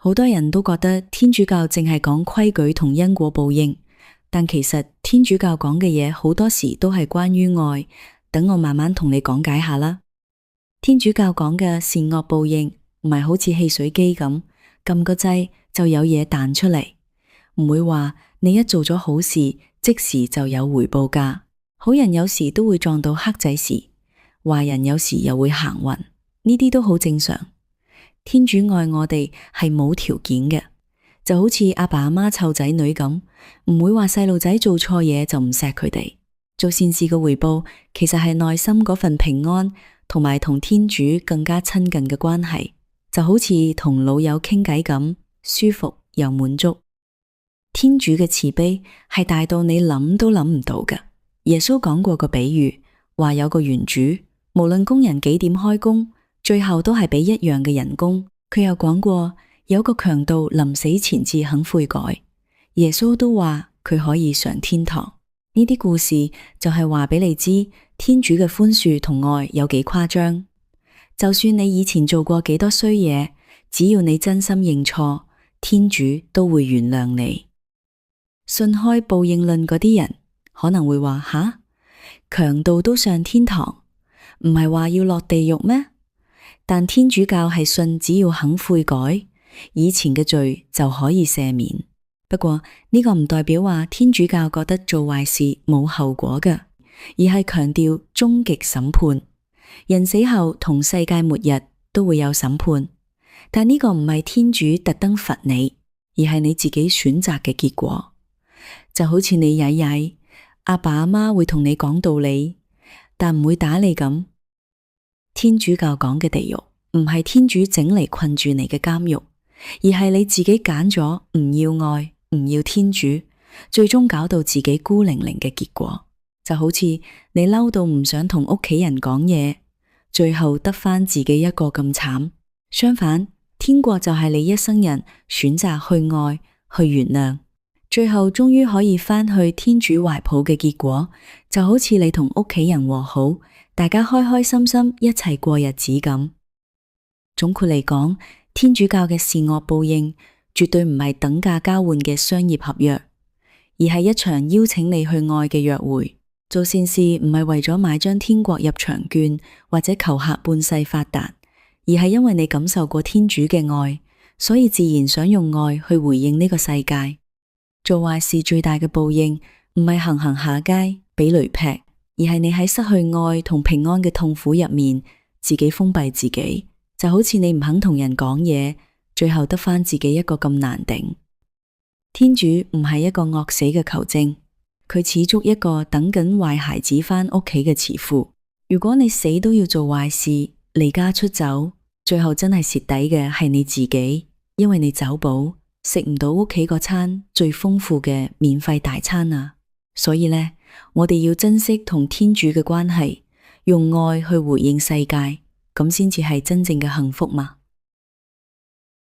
好多人都覺得天主教淨係講規矩同因果報應，但其實天主教講嘅嘢好多時都係關於愛。等我慢慢同你講解下啦。天主教講嘅善惡報應唔係好似汽水機咁，撳個掣就有嘢彈出嚟，唔會話你一做咗好事即時就有回報㗎。好人有時都會撞到黑仔時，壞人有時又會行運，呢啲都好正常。天主愛我哋係冇條件嘅，就好似阿爸阿媽湊仔女咁，唔會話細路仔做錯嘢就唔錫佢哋。做善事嘅回報其實係內心嗰份平安，同埋同天主更加親近嘅關係，就好似同老友傾偈咁，舒服又滿足。天主嘅慈悲係大到你諗都諗唔到嘅。耶穌講過個比喻，話有個園主，無論工人幾點開工，最後都係俾一樣嘅人工。佢又講過，有個強盜臨死前至肯悔改，耶穌都話佢可以上天堂。呢啲故事就係話俾你知，天主嘅寬恕同愛有幾誇張。就算你以前做過幾多衰嘢，只要你真心認錯，天主都會原諒你。信開報應論嗰啲人可能會話，吓，強盜都上天堂，唔係話要落地獄咩？但天主教係信只要肯悔改，以前嘅罪就可以赦免。不過呢個唔代表話天主教覺得做壞事冇後果嘅，而係強調終極審判。人死後同世界末日都會有審判，但呢個唔係天主特登罰你，而係你自己選擇嘅結果。就好似你曳曳，阿爸阿媽會同你講道理，但唔會打你咁。天主教講嘅地獄唔係天主整嚟困住你嘅監獄，而係你自己揀咗唔要愛，唔要天主，最終搞到自己孤零零嘅結果。就好似你嬲到唔想同屋企人講嘢，最後得返自己一個咁慘。相反，天國就係你一生人選擇去愛，去原諒，最後終於可以返去天主懷抱嘅結果。就好似你同屋企人和好，大家開開心心一齊過日子咁。總括嚟講，天主教嘅善惡報應絕對唔係等價交換嘅商業合約，而係一場邀請你去愛嘅約會。做善事唔係為咗買張天國入場券，或者求下半世發達，而係因為你感受過天主嘅愛，所以自然想用愛去回應呢個世界。做壞事最大嘅報應唔係行行下街俾雷劈，而係你喺失去愛同平安嘅痛苦入面，自己封閉自己。就好似你唔肯同人講嘢，最後得返自己一個咁難頂。天主唔係一個惡死嘅球證，佢似足一個等緊壞孩子返屋企嘅慈父。如果你死都要做壞事，離家出走，最後真係蝕底嘅係你自己，因為你走寶，食唔到屋企嗰餐最豐富嘅免費大餐啊！所以呢，我哋要珍惜同天主嘅關係，用愛去回應世界，咁先至係真正嘅幸福嘛。